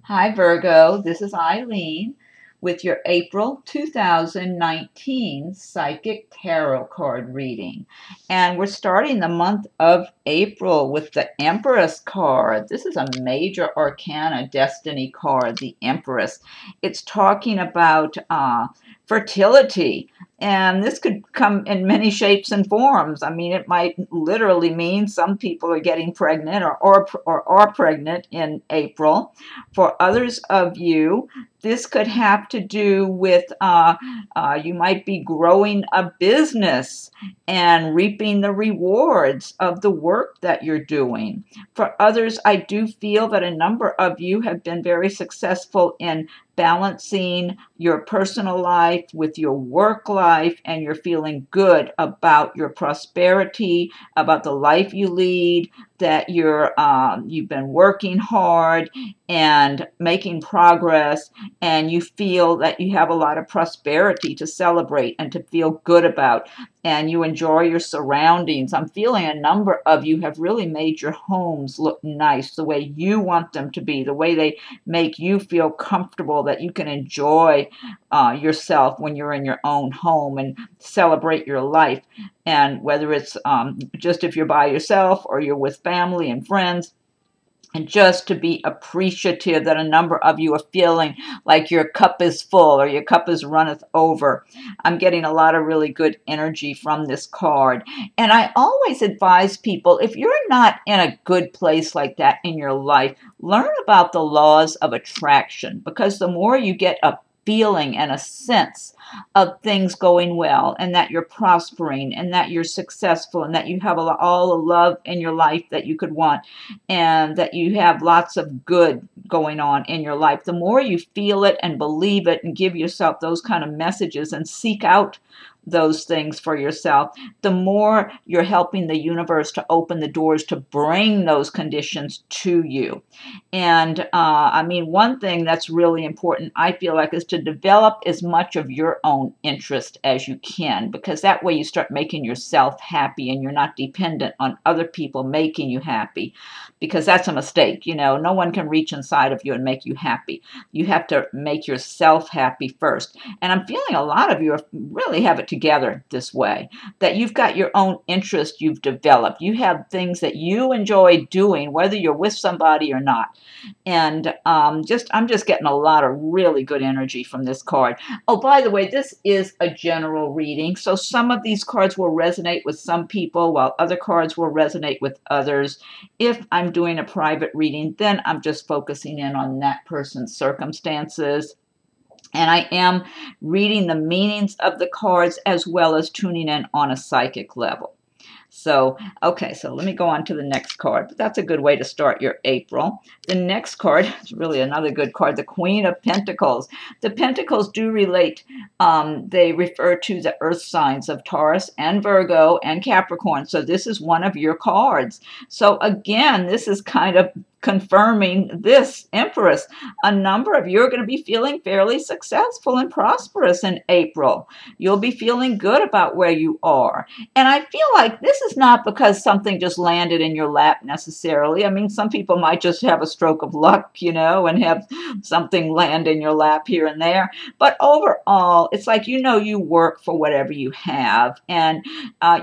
Hi, Virgo. This is Eileen with your April 2019 Psychic Tarot card reading. And we're starting the month of April with the Empress card. This is a major arcana destiny card, the Empress. It's talking about fertility. And this could come in many shapes and forms. I mean, it might literally mean some people are getting pregnant or are pregnant in April. For others of you, this could have to do with you might be growing a business and reaping the rewards of the work that you're doing. For others, I do feel that a number of you have been very successful in balancing your personal life with your work life, and you're feeling good about your prosperity, about the life you lead, that you've been working hard and making progress, and you feel that you have a lot of prosperity to celebrate and to feel good about, and you enjoy your surroundings. I'm feeling a number of you have really made your homes look nice the way you want them to be, the way they make you feel comfortable, that you can enjoy yourself when you're in your own home and celebrate your life. And whether it's just if you're by yourself or you're with family and friends, and just to be appreciative that a number of you are feeling like your cup is full or your cup is runneth over. I'm getting a lot of really good energy from this card. And I always advise people, if you're not in a good place like that in your life, learn about the laws of attraction, because the more you get a feeling and a sense of things going well, and that you're prospering, and that you're successful, and that you have all the love in your life that you could want, and that you have lots of good going on in your life, the more you feel it and believe it and give yourself those kind of messages and seek out those things for yourself, the more you're helping the universe to open the doors to bring those conditions to you. And I mean, one thing that's really important, I feel like, is to develop as much of your own interest as you can, because that way you start making yourself happy and you're not dependent on other people making you happy, because that's a mistake. No one can reach inside of you and make you happy. You have to make yourself happy first. And I'm feeling a lot of you really have it together this way, that you've got your own interest you've developed. You have things that you enjoy doing, whether you're with somebody or not. And I'm just getting a lot of really good energy from this card. Oh, by the way, this is a general reading, so some of these cards will resonate with some people, while other cards will resonate with others. If I'm doing a private reading, then I'm just focusing in on that person's circumstances. And I am reading the meanings of the cards as well as tuning in on a psychic level. So, okay, so let me go on to the next card. But that's a good way to start your April. The next card is really another good card, the Queen of Pentacles. The Pentacles do relate. They refer to the earth signs of Taurus and Virgo and Capricorn. So this is one of your cards. So again, this is kind of confirming this, Empress. A number of you are going to be feeling fairly successful and prosperous in April. You'll be feeling good about where you are. And I feel like this is not because something just landed in your lap necessarily. I mean, some people might just have a stroke of luck, and have something land in your lap here and there. But overall, it's like, you work for whatever you have, and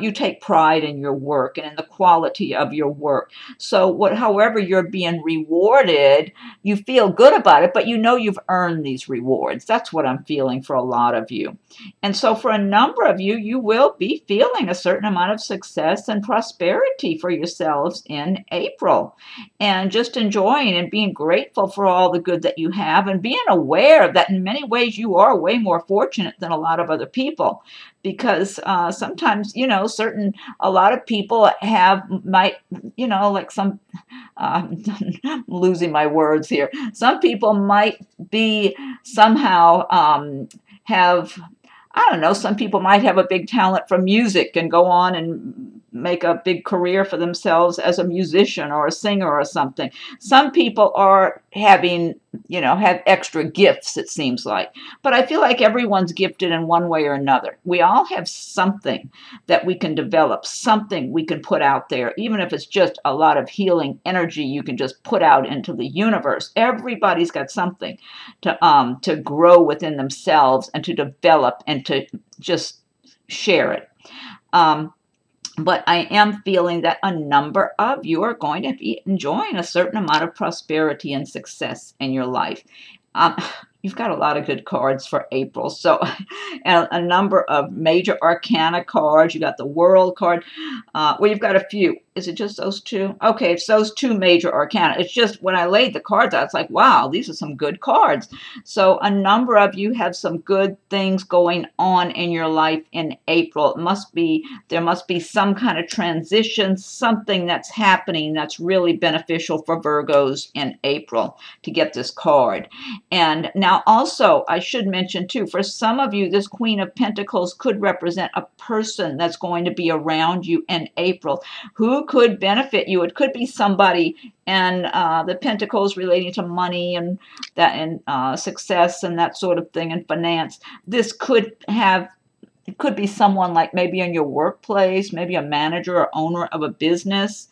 you take pride in your work and in the quality of your work. So however you're being rewarded, you feel good about it, but you've earned these rewards. That's what I'm feeling for a lot of you. And so for a number of you, you will be feeling a certain amount of success and prosperity for yourselves in April, and just enjoying and being grateful for all the good that you have, and being aware that in many ways you are way more fortunate than a lot of other people, because sometimes, a lot of people might, like some, I'm losing my words here. Some people might be somehow have, I don't know, some people might have a big talent for music and go on and make a big career for themselves as a musician or a singer or something. Some people are having, have extra gifts, it seems like. But I feel like everyone's gifted in one way or another. We all have something that we can develop, something we can put out there, even if it's just a lot of healing energy you can just put out into the universe. Everybody's got something to grow within themselves and to develop and to just share it. But I am feeling that a number of you are going to be enjoying a certain amount of prosperity and success in your life. You've got a lot of good cards for April. So a number of major arcana cards. You got the World card. Well, you've got a few. Is it just those two? Okay, it's those two major arcana. It's just when I laid the cards out, it's like, wow, these are some good cards. So a number of you have some good things going on in your life in April. There must be some kind of transition, something that's happening that's really beneficial for Virgos in April to get this card. And now also, I should mention too, for some of you, this Queen of Pentacles could represent a person that's going to be around you in April who could benefit you. It could be somebody and the Pentacles relating to money and that and success and that sort of thing and finance. This could have It could be someone like maybe in your workplace, maybe a manager or owner of a business.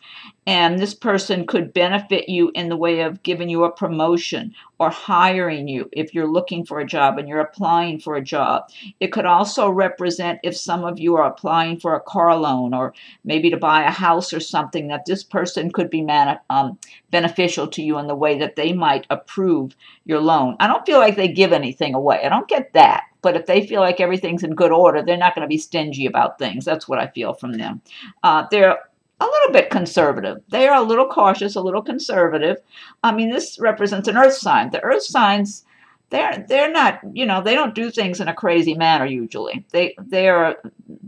And this person could benefit you in the way of giving you a promotion or hiring you if you're looking for a job and you're applying for a job. It could also represent if some of you are applying for a car loan or maybe to buy a house or something, that this person could be beneficial to you in the way that they might approve your loan. I don't feel like they give anything away. I don't get that. But if they feel like everything's in good order, they're not going to be stingy about things. That's what I feel from them. They're a little bit conservative. They are a little cautious, a little conservative. I mean, this represents an earth sign. The earth signs, they're not, they don't do things in a crazy manner usually. They're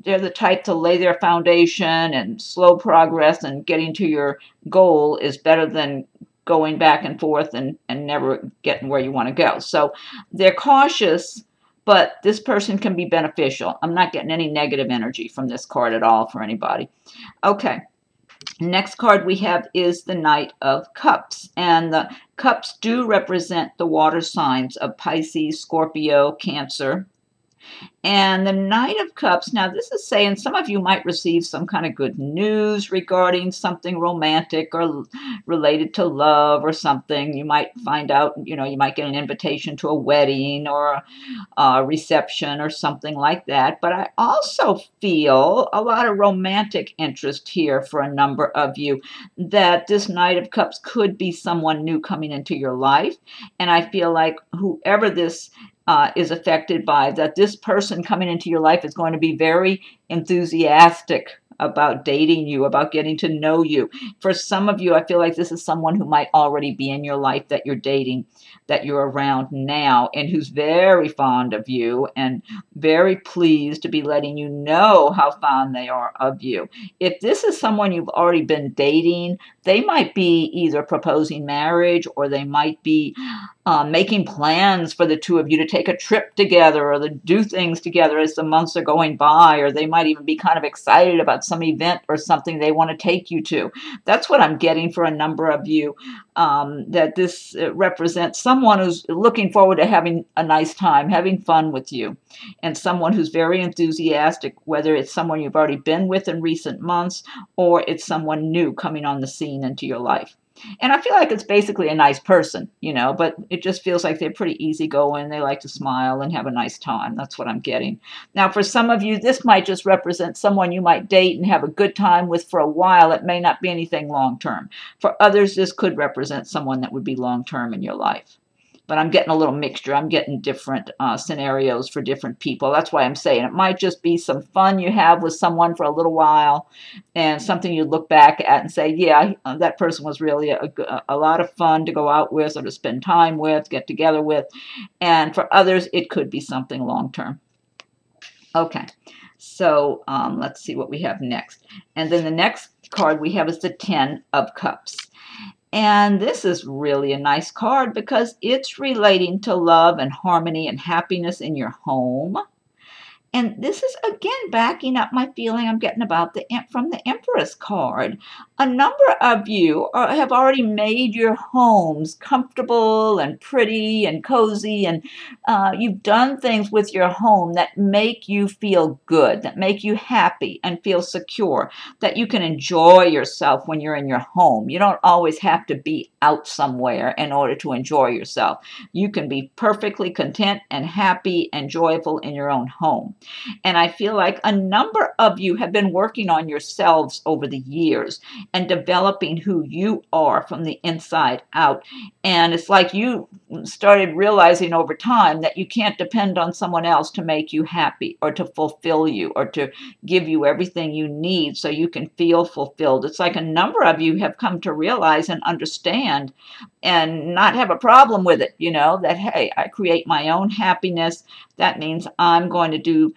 the type to lay their foundation, and slow progress and getting to your goal is better than going back and forth and never getting where you want to go. So they're cautious, but this person can be beneficial. I'm not getting any negative energy from this card at all for anybody. Okay. Next card we have is the Knight of Cups. And the cups do represent the water signs of Pisces, Scorpio, Cancer. And the Knight of Cups, now this is saying some of you might receive some kind of good news regarding something romantic or related to love or something. You might find out, you might get an invitation to a wedding or a reception or something like that. But I also feel a lot of romantic interest here for a number of you, that this Knight of Cups could be someone new coming into your life. And I feel like whoever this is affected by, that this person coming into your life is going to be very enthusiastic about dating you, about getting to know you. For some of you, I feel like this is someone who might already be in your life that you're dating, that you're around now, and who's very fond of you and very pleased to be letting you know how fond they are of you. If this is someone you've already been dating, they might be either proposing marriage, or they might be making plans for the two of you to take a trip together or to do things together as the months are going by, or they might even be kind of excited about some event or something they want to take you to. That's what I'm getting for a number of you, that this represents someone who's looking forward to having a nice time, having fun with you, and someone who's very enthusiastic, whether it's someone you've already been with in recent months or it's someone new coming on the scene into your life. And I feel like it's basically a nice person, but it just feels like they're pretty easygoing. They like to smile and have a nice time. That's what I'm getting. Now, for some of you, this might just represent someone you might date and have a good time with for a while. It may not be anything long-term. For others, this could represent someone that would be long-term in your life. But I'm getting a little mixture. I'm getting different scenarios for different people. That's why I'm saying it might just be some fun you have with someone for a little while, and something you look back at and say, yeah, that person was really a lot of fun to go out with or to spend time with, get together with. And for others, it could be something long-term. Okay, so let's see what we have next. And then the next card we have is the Ten of Cups. And this is really a nice card because it's relating to love and harmony and happiness in your home. And this is again backing up my feeling I'm getting about from the Empress card. A number of you have already made your homes comfortable and pretty and cozy, and you've done things with your home that make you feel good, that make you happy and feel secure, that you can enjoy yourself when you're in your home. You don't always have to be out somewhere in order to enjoy yourself. You can be perfectly content and happy and joyful in your own home. And I feel like a number of you have been working on yourselves over the years and developing who you are from the inside out. And it's like you started realizing over time that you can't depend on someone else to make you happy or to fulfill you or to give you everything you need so you can feel fulfilled. It's like a number of you have come to realize and understand and not have a problem with it, that, hey, I create my own happiness. That means I'm going to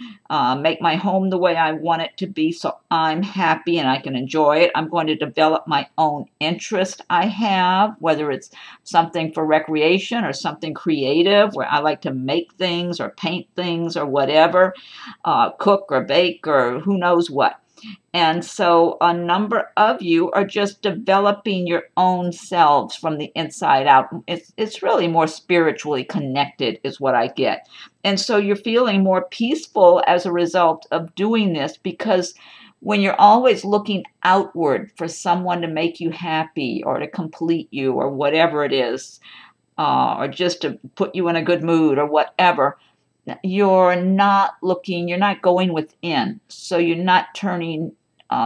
make my home the way I want it to be so I'm happy and I can enjoy it. I'm going to develop my own interest I have, whether it's something for recreation or something creative where I like to make things or paint things or whatever, cook or bake or who knows what. And so a number of you are just developing your own selves from the inside out. It's really more spiritually connected is what I get. And so you're feeling more peaceful as a result of doing this, because when you're always looking outward for someone to make you happy or to complete you or whatever it is, or just to put you in a good mood or whatever, you're not going within. So you're not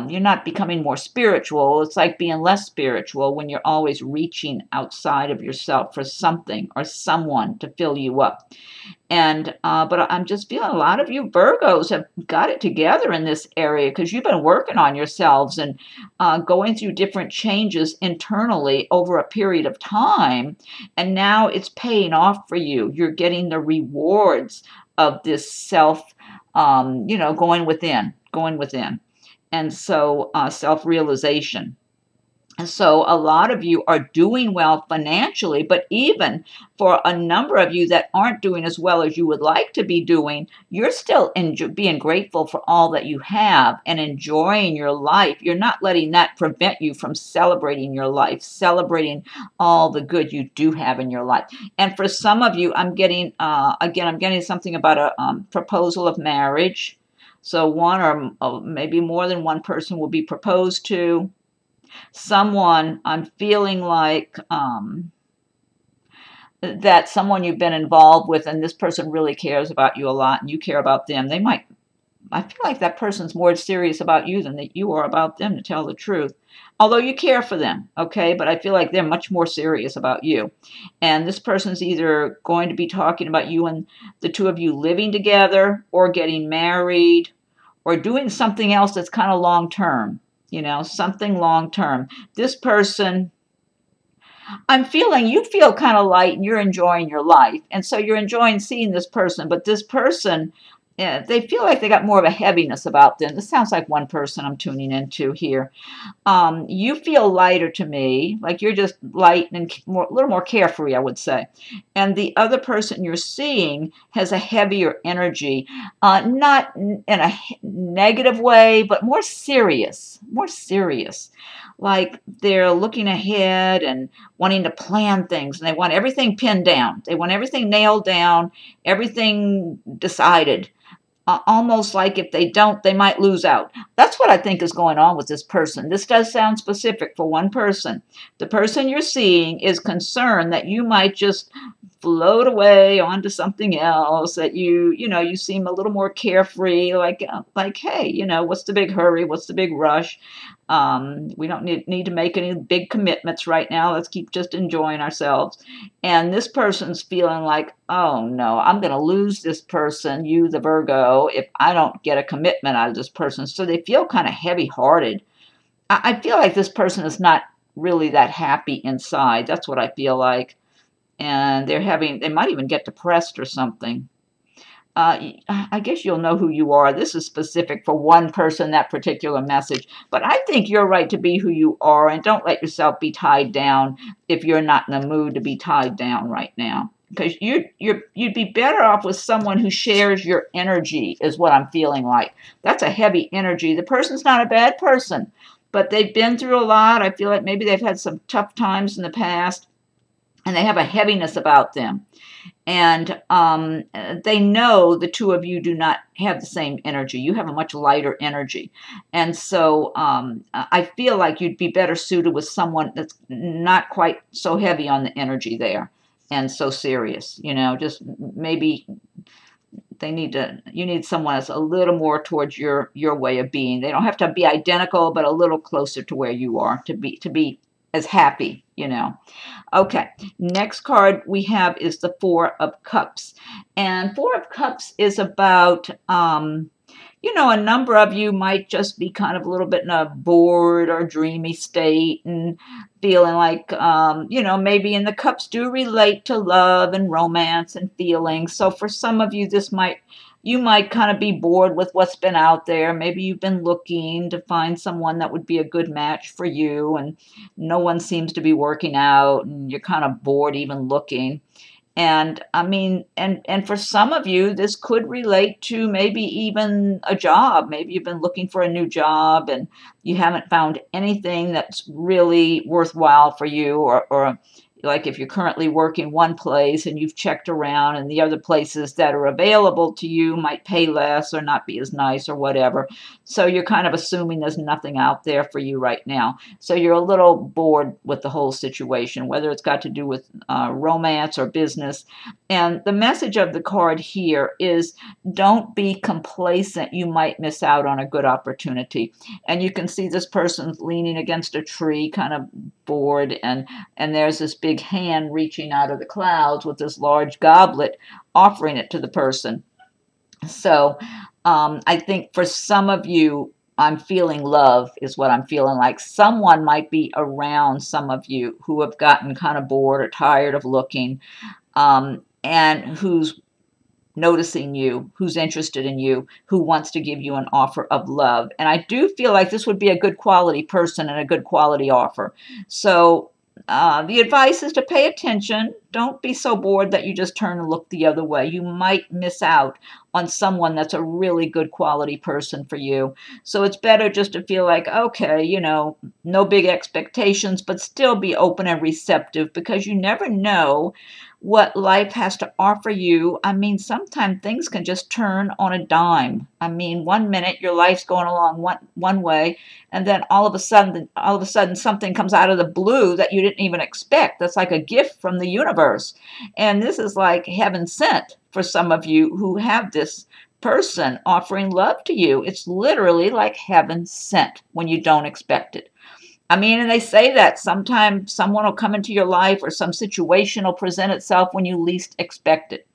you're not becoming more spiritual. It's like being less spiritual when you're always reaching outside of yourself for something or someone to fill you up. And but I'm just feeling a lot of you Virgos have got it together in this area because you've been working on yourselves and going through different changes internally over a period of time. And now it's paying off for you. You're getting the rewards of this self, going within. And so self-realization. And so a lot of you are doing well financially, but even for a number of you that aren't doing as well as you would like to be doing, you're still being grateful for all that you have and enjoying your life. You're not letting that prevent you from celebrating your life, celebrating all the good you do have in your life. And for some of you, I'm getting something about a proposal of marriage. So one or maybe more than one person will be proposed to. Someone, I'm feeling like that someone you've been involved with and this person really cares about you a lot and you care about them. I feel like that person's more serious about you than that you are about them, to tell the truth. Although you care for them, okay? But I feel like they're much more serious about you. And this person's either going to be talking about you and the two of you living together or getting married or doing something else that's kind of long-term, something long-term. This person, I'm feeling you feel kind of light and you're enjoying your life. And so you're enjoying seeing this person. But this person, they feel like they got more of a heaviness about them. This sounds like one person I'm tuning into here. You feel lighter to me, like you're just light and a little more carefree, I would say. And the other person you're seeing has a heavier energy, not in a negative way, but more serious. Like they're looking ahead and wanting to plan things, and they want everything pinned down. They want everything nailed down, everything decided. Almost like if they don't, they might lose out. That's what I think is going on with this person. This does sound specific for one person. The person you're seeing is concerned that you might just float away onto something else, that you seem a little more carefree, like hey, what's the big hurry? What's the big rush? We don't need to make any big commitments right now. Let's keep just enjoying ourselves. And this person's feeling like, oh no, I'm going to lose this person, you the Virgo, if I don't get a commitment out of this person. So they feel kind of heavy-hearted. I feel like this person is not really that happy inside. That's what I feel like. And they might even get depressed or something. I guess you'll know who you are. This is specific for one person, that particular message. But I think you're right to be who you are, and don't let yourself be tied down if you're not in the mood to be tied down right now. because you'd be better off with someone who shares your energy, is what I'm feeling like. That's a heavy energy. The person's not a bad person, but they've been through a lot. I feel like maybe they've had some tough times in the past, and they have a heaviness about them. And they know the two of you do not have the same energy. You have a much lighter energy. And so I feel like you'd be better suited with someone that's not quite so heavy on the energy there and so serious. You know, just maybe you need someone that's a little more towards your way of being. They don't have to be identical, but a little closer to where you are to be as happy, you know. Okay, next card we have is the Four of Cups. And Four of Cups is about, you know, a number of you might just be kind of a little bit in a bored or dreamy state and feeling like, you know, maybe, and the cups do relate to love and romance and feelings. So for some of you, you might kind of be bored with what's been out there. Maybe you've been looking to find someone that would be a good match for you, and no one seems to be working out, and you're kind of bored even looking. And I mean, and for some of you, this could relate to maybe even a job. Maybe you've been looking for a new job and you haven't found anything that's really worthwhile for you, or like if you're currently working one place and you've checked around and the other places that are available to you might pay less or not be as nice or whatever. So you're kind of assuming there's nothing out there for you right now. So you're a little bored with the whole situation, whether it's got to do with romance or business. And the message of the card here is don't be complacent. You might miss out on a good opportunity. And you can see this person's leaning against a tree, kind of bored, and there's this big hand reaching out of the clouds with this large goblet, offering it to the person. So I think for some of you, I'm feeling love is what I'm feeling like. Someone might be around some of you who have gotten kind of bored or tired of looking, and who's noticing you, who's interested in you, who wants to give you an offer of love. And I do feel like this would be a good quality person and a good quality offer. So the advice is to pay attention. Don't be so bored that you just turn and look the other way. You might miss out on someone that's a really good quality person for you. So it's better just to feel like, okay, you know, no big expectations, but still be open and receptive, because you never know what life has to offer you. I mean, sometimes things can just turn on a dime. I mean, one minute your life's going along one way, and then all of a sudden something comes out of the blue that you didn't even expect. That's like a gift from the universe. And this is like heaven sent for some of you who have this person offering love to you. It's literally like heaven sent when you don't expect it. I mean, and they say that sometimes someone will come into your life or some situation will present itself when you least expect it.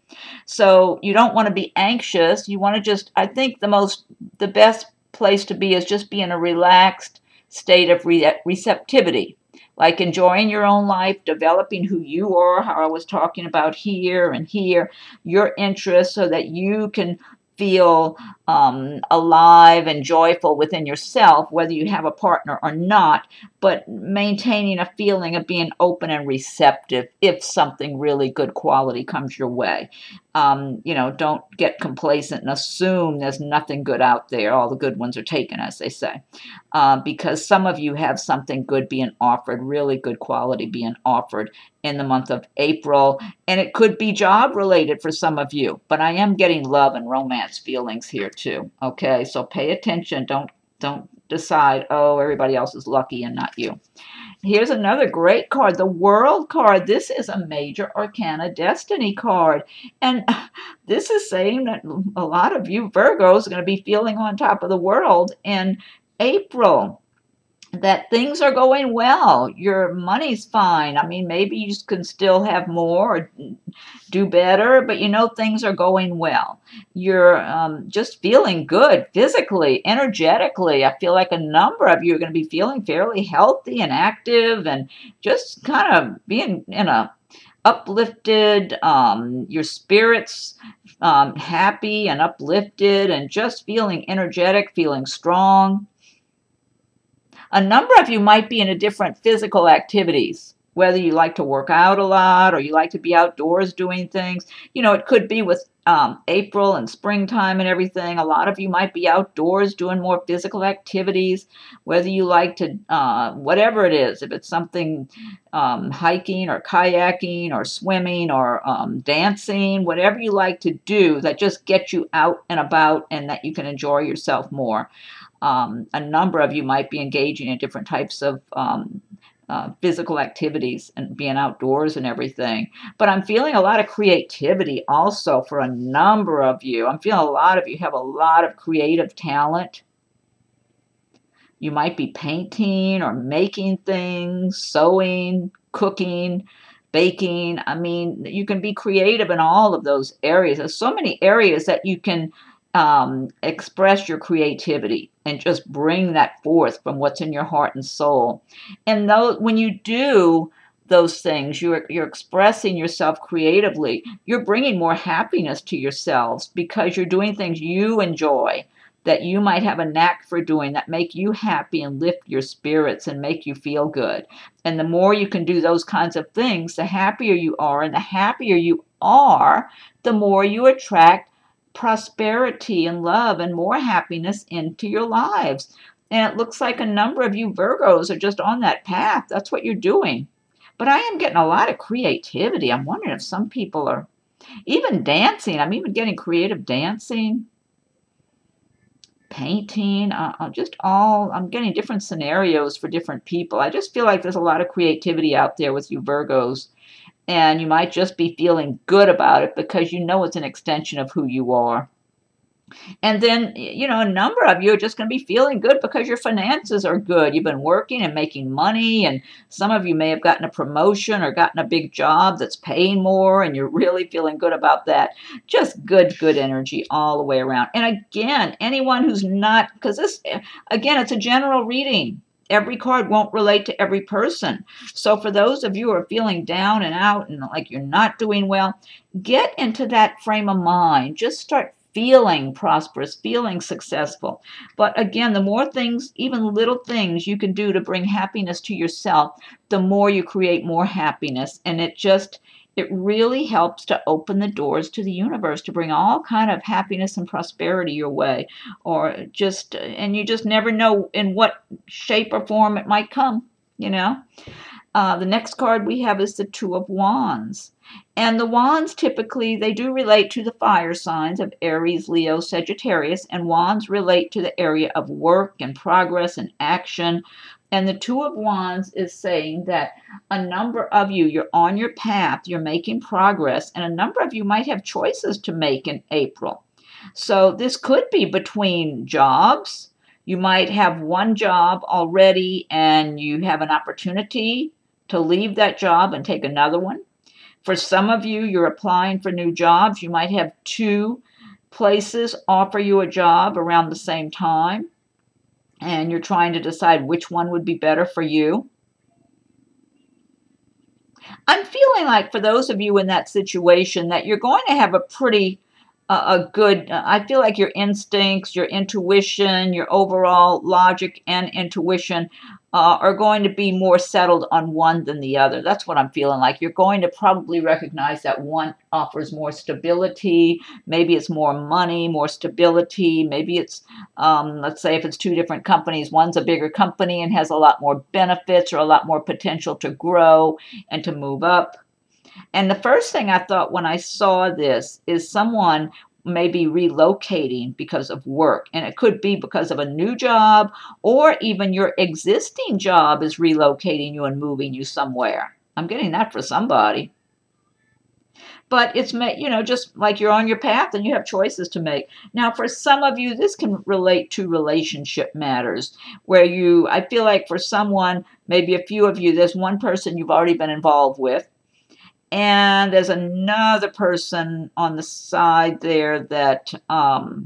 So you don't want to be anxious. You want to just, I think the best place to be is just be in a relaxed state of receptivity, like enjoying your own life, developing who you are, how I was talking about here and here, your interests, so that you can feel alive and joyful within yourself, whether you have a partner or not, but maintaining a feeling of being open and receptive if something really good quality comes your way. You know, don't get complacent and assume there's nothing good out there. All the good ones are taken, as they say, because some of you have something good being offered, really good quality being offered in the month of April. And it could be job related for some of you, but I am getting love and romance feelings here too. Okay, so pay attention. Don't decide, oh, everybody else is lucky and not you. Here's another great card, the World card. This is a major arcana destiny card. And this is saying that a lot of you Virgos are going to be feeling on top of the world in April. That things are going well. Your money's fine. I mean, maybe you can still have more or do better, but you know things are going well. You're just feeling good physically, energetically. I feel like a number of you are going to be feeling fairly healthy and active and just kind of being in a uplifted, your spirits happy and uplifted and just feeling energetic, feeling strong. A number of you might be into different physical activities. whether you like to work out a lot or you like to be outdoors doing things. You know, it could be with April and springtime and everything. A lot of you might be outdoors doing more physical activities, whether you like to, whatever it is, if it's something hiking or kayaking or swimming or dancing, whatever you like to do that just gets you out and about and that you can enjoy yourself more. A number of you might be engaging in different types of physical activities and being outdoors and everything. But I'm feeling a lot of creativity also for a number of you. I'm feeling a lot of you have a lot of creative talent. You might be painting or making things, sewing, cooking, baking. I mean, you can be creative in all of those areas. There's so many areas that you can express your creativity and just bring that forth from what's in your heart and soul. And when you do those things, you're expressing yourself creatively. You're bringing more happiness to yourselves because you're doing things you enjoy, that you might have a knack for doing, that make you happy and lift your spirits and make you feel good. And the more you can do those kinds of things, the happier you are. And the happier you are, the more you attract prosperity and love and more happiness into your lives. And it looks like a number of you Virgos are just on that path. That's what you're doing. But I am getting a lot of creativity. I'm wondering if some people are even dancing. I'm even getting creative dancing, painting, I'm getting different scenarios for different people. I just feel like there's a lot of creativity out there with you Virgos. And you might just be feeling good about it because you know it's an extension of who you are. And then, you know, a number of you are just going to be feeling good because your finances are good. You've been working and making money, and some of you may have gotten a promotion or gotten a big job that's paying more, and you're really feeling good about that. Just good energy all the way around. And again, anyone who's not, because this, again, it's a general reading. Every card won't relate to every person. So for those of you who are feeling down and out and like you're not doing well, get into that frame of mind. Just start feeling prosperous, feeling successful. But again, the more things, even little things you can do to bring happiness to yourself, the more you create more happiness. And it really helps to open the doors to the universe to bring all kind of happiness and prosperity your way. And you just never know in what shape or form it might come, you know. The next card we have is the Two of Wands. And the wands typically, they do relate to the fire signs of Aries, Leo, Sagittarius. And wands relate to the area of work and progress and action. And the Two of Wands is saying that a number of you, you're on your path, you're making progress, and a number of you might have choices to make in April. So this could be between jobs. You might have one job already and you have an opportunity to leave that job and take another one. For some of you, you're applying for new jobs. You might have two places offer you a job around the same time, and you're trying to decide which one would be better for you. I'm feeling like for those of you in that situation that you're going to have a pretty good, I feel like your instincts, your intuition, your overall logic and intuition are going to be more settled on one than the other. That's what I'm feeling like. You're going to probably recognize that one offers more stability. Maybe it's more money, more stability. Maybe it's, let's say if it's two different companies, one's a bigger company and has a lot more benefits or a lot more potential to grow and to move up. And the first thing I thought when I saw this is someone may be relocating because of work. And it could be because of a new job, or even your existing job is relocating you and moving you somewhere. I'm getting that for somebody. But it's, you know, just like you're on your path and you have choices to make. Now, for some of you, this can relate to relationship matters where I feel like for someone, maybe a few of you, there's one person you've already been involved with. And there's another person on the side there that, oh,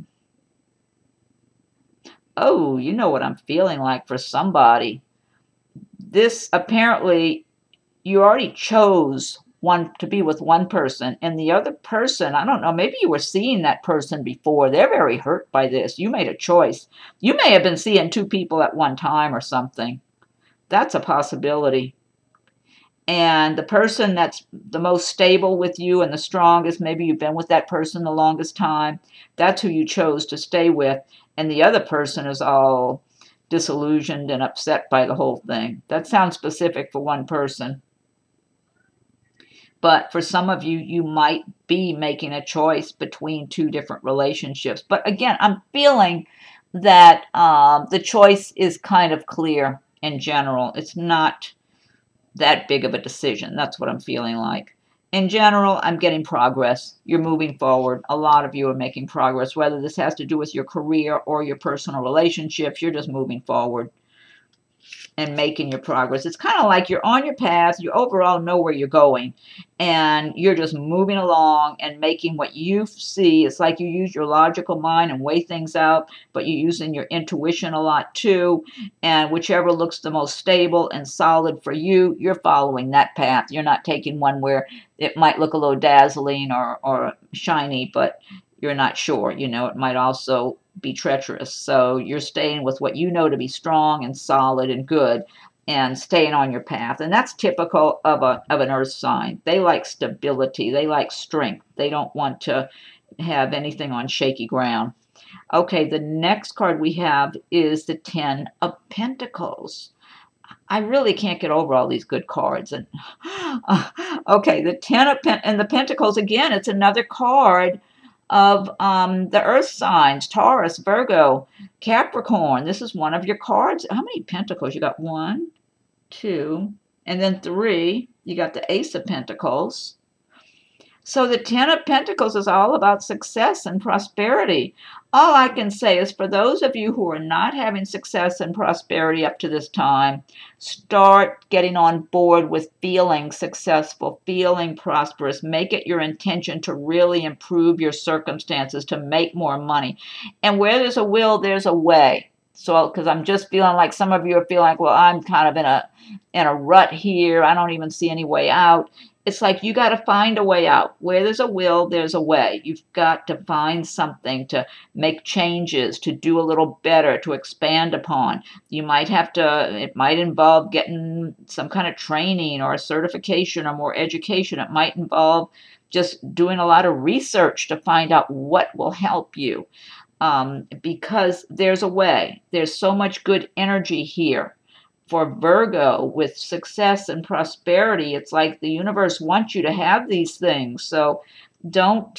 you know what I'm feeling like for somebody. This apparently, you already chose to be with one person, and the other person, I don't know, maybe you were seeing that person before. They're very hurt by this. You made a choice. You may have been seeing two people at one time or something. That's a possibility. And the person that's the most stable with you and the strongest, maybe you've been with that person the longest time, that's who you chose to stay with. And the other person is all disillusioned and upset by the whole thing. That sounds specific for one person. But for some of you, you might be making a choice between two different relationships. But again, I'm feeling that the choice is kind of clear in general. It's not that big of a decision. That's what I'm feeling like. In general, I'm getting progress. You're moving forward. A lot of you are making progress. Whether this has to do with your career or your personal relationships, you're just moving forward and making your progress. It's kind of like you're on your path. You overall know where you're going, and you're just moving along and making what you see. It's like you use your logical mind and weigh things out, but you're using your intuition a lot too. And whichever looks the most stable and solid for you, you're following that path. You're not taking one where it might look a little dazzling or shiny, but you're not sure. You know, it might also be treacherous. So you're staying with what you know to be strong and solid and good, and staying on your path. And that's typical of an earth sign. They like stability. They like strength. They don't want to have anything on shaky ground. Okay, the next card we have is the Ten of Pentacles. I really can't get over all these good cards. And okay, the Ten of and the Pentacles, again, it's another card of the earth signs: Taurus, Virgo, Capricorn. This is one of your cards. How many pentacles? You got 1, 2, and then 3. You got the Ace of Pentacles. So the Ten of Pentacles is all about success and prosperity. All I can say is, for those of you who are not having success and prosperity up to this time, start getting on board with feeling successful, feeling prosperous. Make it your intention to really improve your circumstances, to make more money. And where there's a will, there's a way. So, because I'm just feeling like some of you are feeling like, well, I'm kind of in a rut here. I don't even see any way out. It's like you got to find a way out. Where there's a will, there's a way. You've got to find something to make changes, to do a little better, to expand upon. You might have to, it might involve getting some kind of training or a certification or more education. It might involve just doing a lot of research to find out what will help you. Because there's a way. There's so much good energy here. For Virgo, with success and prosperity, it's like the universe wants you to have these things. So don't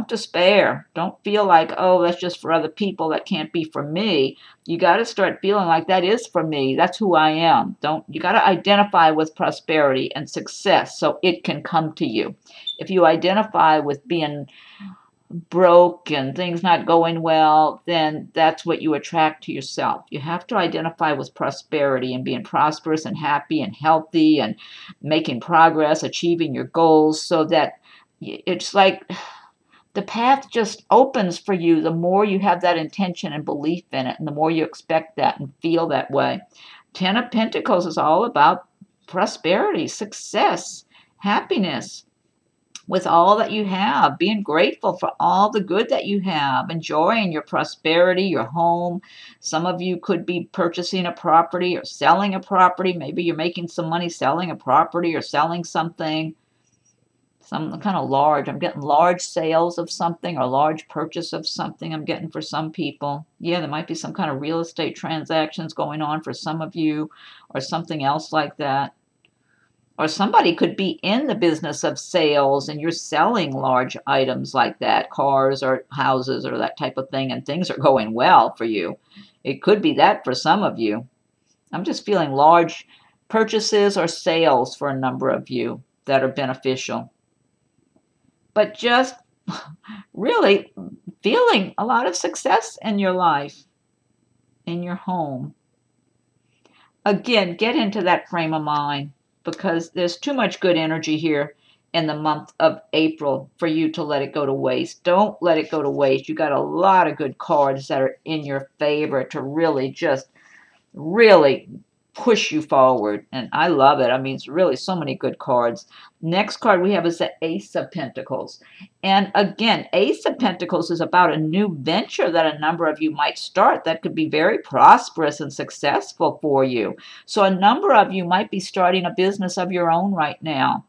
despair. Don't feel like, oh, that's just for other people. That can't be for me. You got to start feeling like that is for me. That's who I am. You got to identify with prosperity and success so it can come to you. If you identify with being broke and things not going well, then that's what you attract to yourself. You have to identify with prosperity and being prosperous and happy and healthy and making progress, achieving your goals, so that it's like the path just opens for you the more you have that intention and belief in it, and the more you expect that and feel that way. Ten of Pentacles is all about prosperity, success, happiness with all that you have, being grateful for all the good that you have, enjoying your prosperity, your home. Some of you could be purchasing a property or selling a property. Maybe you're making some money selling a property or selling something. Some kind of large, I'm getting large sales of something or large purchase of something I'm getting for some people. Yeah, there might be some kind of real estate transactions going on for some of you, or something else like that. Or somebody could be in the business of sales and you're selling large items like that, cars or houses or that type of thing, and things are going well for you. It could be that for some of you. I'm just feeling large purchases or sales for a number of you that are beneficial. But just really feeling a lot of success in your life, in your home. Again, get into that frame of mind, because there's too much good energy here in the month of April for you to let it go to waste. Don't let it go to waste. You got a lot of good cards that are in your favor to really push you forward. And I love it. I mean, it's really so many good cards. Next card we have is the Ace of Pentacles. And again, Ace of Pentacles is about a new venture that a number of you might start that could be very prosperous and successful for you. So a number of you might be starting a business of your own right now.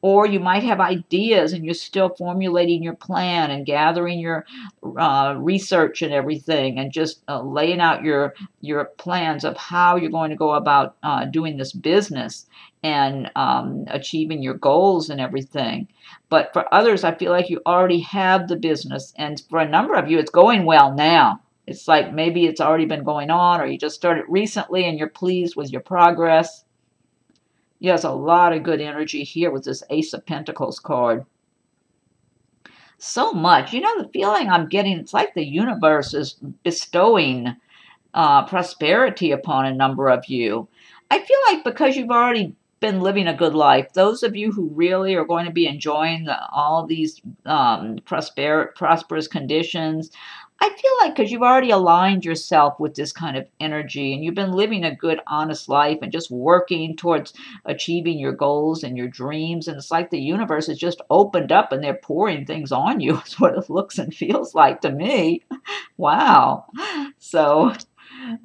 Or you might have ideas and you're still formulating your plan and gathering your research and everything, and just laying out your plans of how you're going to go about doing this business and achieving your goals and everything. But for others, I feel like you already have the business. And for a number of you, it's going well now. It's like maybe it's already been going on, or you just started recently and you're pleased with your progress. Yes, a lot of good energy here with this Ace of Pentacles card. So much. You know, the feeling I'm getting, it's like the universe is bestowing prosperity upon a number of you. I feel like because you've already been living a good life, those of you who really are going to be enjoying all these prosperous conditions, I feel like because you've already aligned yourself with this kind of energy and you've been living a good, honest life and just working towards achieving your goals and your dreams. And it's like the universe has just opened up and they're pouring things on you. It's what it looks and feels like to me. Wow. So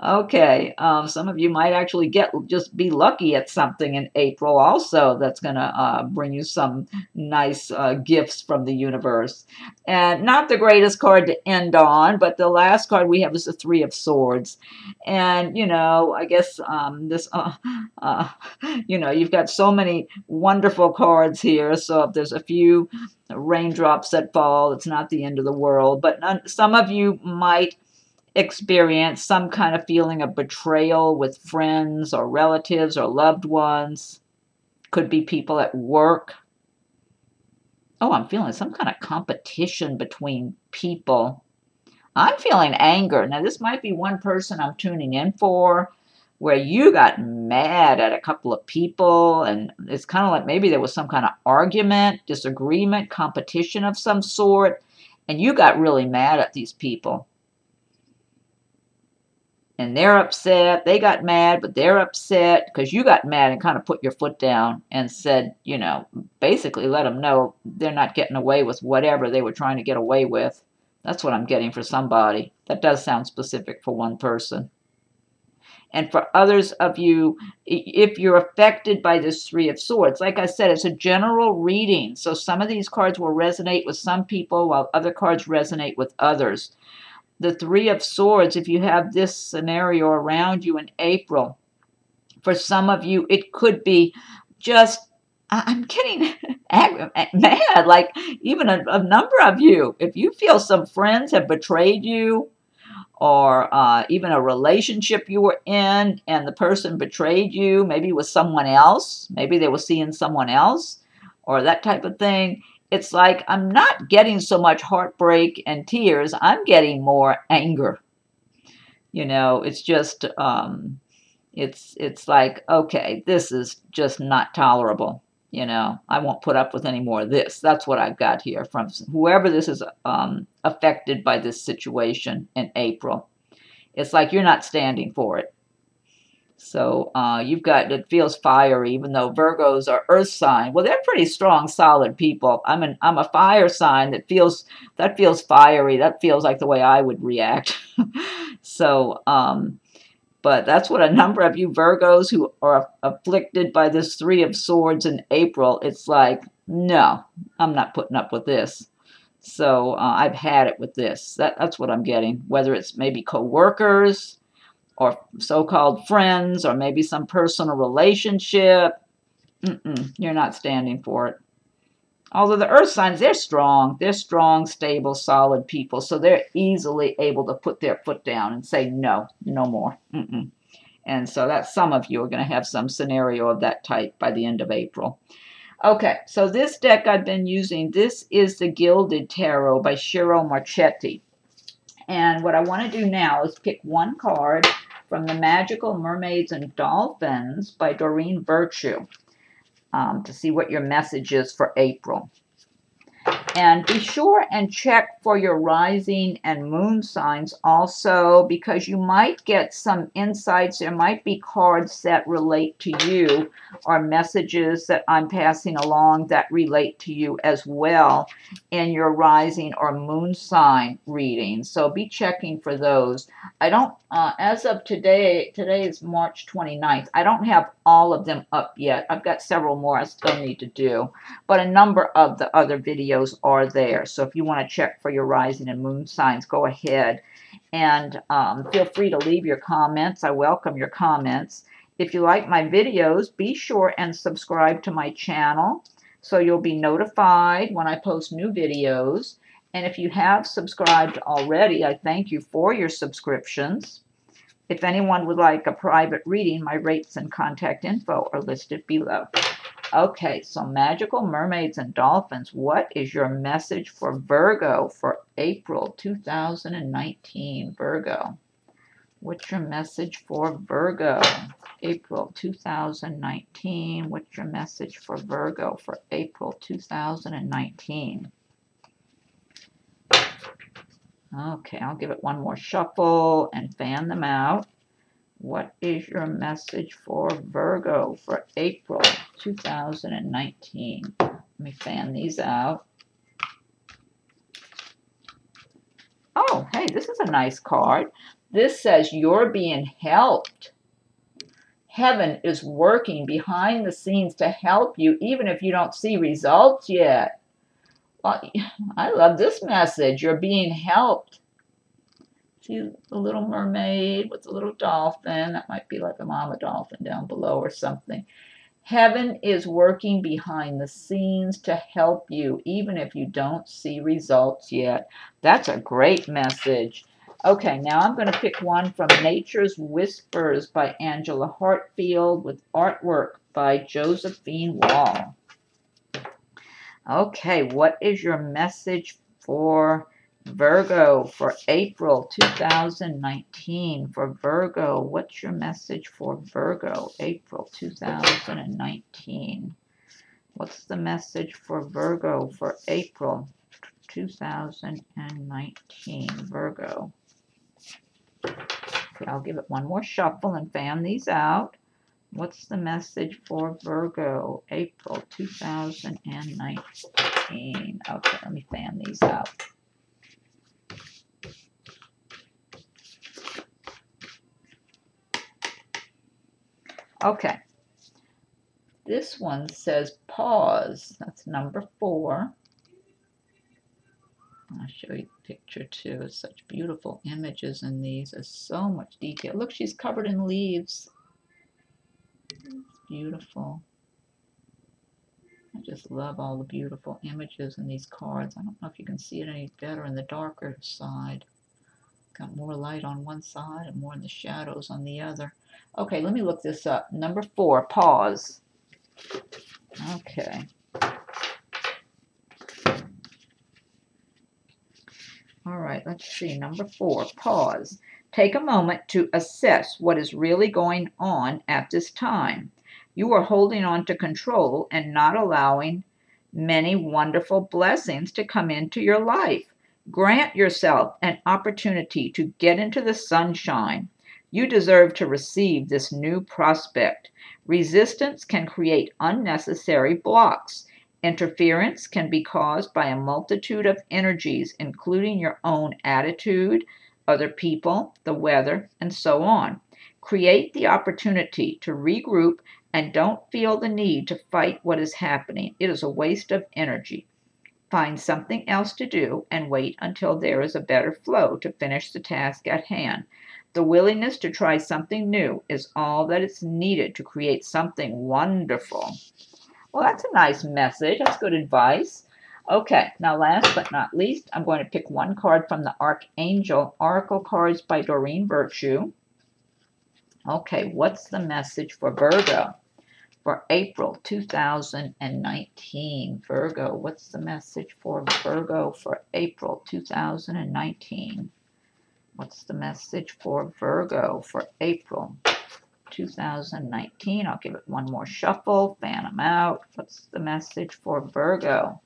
okay, some of you might actually just be lucky at something in April also that's going to bring you some nice gifts from the universe. And not the greatest card to end on, but the last card we have is the Three of Swords. And, you know, I guess you know, you've got so many wonderful cards here. So if there's a few raindrops that fall, it's not the end of the world. But some of you might experience some kind of feeling of betrayal with friends or relatives or loved ones. Could be people at work. Oh, I'm feeling some kind of competition between people. I'm feeling anger. Now, this might be one person I'm tuning in for, where you got mad at a couple of people, and it's kind of like maybe there was some kind of argument, disagreement, competition of some sort, and you got really mad at these people. And they're upset. They got mad, but they're upset because you got mad and kind of put your foot down and said, you know, basically let them know they're not getting away with whatever they were trying to get away with. That's what I'm getting for somebody. That does sound specific for one person. And for others of you, if you're affected by this Three of Swords, like I said, it's a general reading. So some of these cards will resonate with some people while other cards resonate with others. The Three of Swords, if you have this scenario around you in April, for some of you, it could be just, I'm getting mad, like even a number of you. If you feel some friends have betrayed you, or even a relationship you were in and the person betrayed you, maybe with someone else, maybe they were seeing someone else, or that type of thing. It's like I'm not getting so much heartbreak and tears. I'm getting more anger. You know, it's just, it's like, okay, this is just not tolerable. You know, I won't put up with any more of this. That's what I've got here from whoever this is affected by this situation in April. It's like you're not standing for it. So you've got, it feels fiery, even though Virgos are earth sign. Well, they're pretty strong, solid people. I'm a fire sign that feels fiery. That feels like the way I would react. So, but that's what a number of you Virgos who are afflicted by this Three of Swords in April, it's like, no, I'm not putting up with this. So I've had it with this. That's what I'm getting, whether it's maybe co-workers, or so-called friends, or maybe some personal relationship. You're not standing for it. Although the earth signs, they're strong, stable, solid people, so they're easily able to put their foot down and say, no, no more. And so that's some of you are going to have some scenario of that type by the end of April. Okay, so this deck I've been using, this is the Gilded Tarot by Ciro Marchetti. And what I want to do now is pick one card from the Magical Mermaids and Dolphins by Doreen Virtue to see what your message is for April. And be sure and check for your rising and moon signs also, because you might get some insights. There might be cards that relate to you, or messages that I'm passing along that relate to you as well in your rising or moon sign reading. So be checking for those. I don't, as of today is March 29th. I don't have all of them up yet. I've got several more I still need to do, but a number of the other videos are there. So if you want to check for your rising and moon signs, go ahead and feel free to leave your comments. I welcome your comments. If you like my videos, be sure and subscribe to my channel so you'll be notified when I post new videos. And if you have subscribed already, I thank you for your subscriptions. If anyone would like a private reading, my rates and contact info are listed below. Okay, so magical mermaids and dolphins, what is your message for Virgo for April 2019? Virgo, what's your message for Virgo? April 2019, what's your message for Virgo for April 2019? Okay, I'll give it one more shuffle and fan them out. What is your message for Virgo for April 2019? Let me fan these out. Oh, hey, this is a nice card. This says you're being helped. Heaven is working behind the scenes to help you, even if you don't see results yet. Well, I love this message. You're being helped. See the little mermaid with the little dolphin. That might be like a mama dolphin down below or something. Heaven is working behind the scenes to help you, even if you don't see results yet. That's a great message. Okay, now I'm going to pick one from Nature's Whispers by Angela Hartfield with artwork by Josephine Wall. Okay, what is your message for Virgo for April 2019? For Virgo, what's your message for Virgo, April 2019? What's the message for Virgo for April 2019? Virgo. Okay, I'll give it one more shuffle and fan these out. What's the message for Virgo, April 2019? Okay, let me fan these out. Okay, this one says pause. That's number 4. I'll show you the picture too. It's such beautiful images in these. There's so much detail. Look, she's covered in leaves. It's beautiful. I just love all the beautiful images in these cards. I don't know if you can see it any better in the darker side. Got more light on one side and more in the shadows on the other. Okay, let me look this up. Number 4, pause. Okay. All right, let's see. Number 4, pause. Take a moment to assess what is really going on at this time. You are holding on to control and not allowing many wonderful blessings to come into your life. Grant yourself an opportunity to get into the sunshine. You deserve to receive this new prospect. Resistance can create unnecessary blocks. Interference can be caused by a multitude of energies, including your own attitude, other people, the weather, and so on. Create the opportunity to regroup and don't feel the need to fight what is happening. It is a waste of energy. Find something else to do and wait until there is a better flow to finish the task at hand. The willingness to try something new is all that is needed to create something wonderful. Well, that's a nice message. That's good advice. Okay, now last but not least, I'm going to pick one card from the Archangel Oracle cards by Doreen Virtue. Okay, what's the message for Virgo for April 2019? Virgo, what's the message for Virgo for April 2019? What's the message for Virgo for April 2019? I'll give it one more shuffle, fan them out. What's the message for Virgo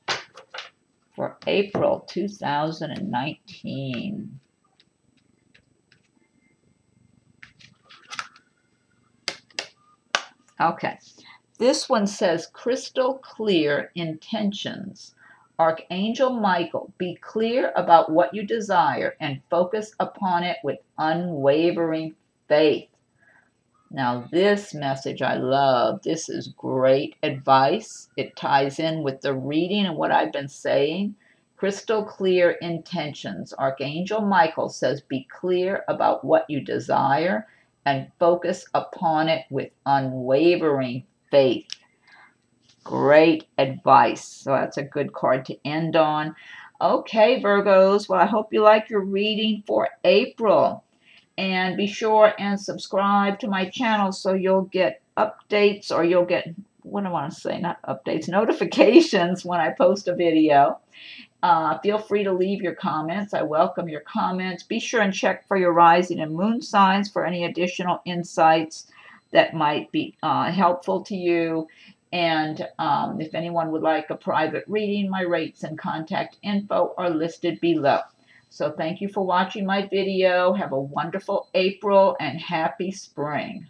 for April 2019. Okay, this one says crystal clear intentions. Archangel Michael, be clear about what you desire and focus upon it with unwavering faith. Now, this message I love. This is great advice. It ties in with the reading and what I've been saying. Crystal clear intentions. Archangel Michael says, be clear about what you desire and focus upon it with unwavering faith. Great advice. So that's a good card to end on. Okay, Virgos. Well, I hope you like your reading for April. And be sure and subscribe to my channel so you'll get updates, or you'll get, what do I want to say, not updates, notifications when I post a video. Feel free to leave your comments. I welcome your comments. Be sure and check for your rising and moon signs for any additional insights that might be helpful to you. And if anyone would like a private reading, my rates and contact info are listed below. So thank you for watching my video. Have a wonderful April and happy spring.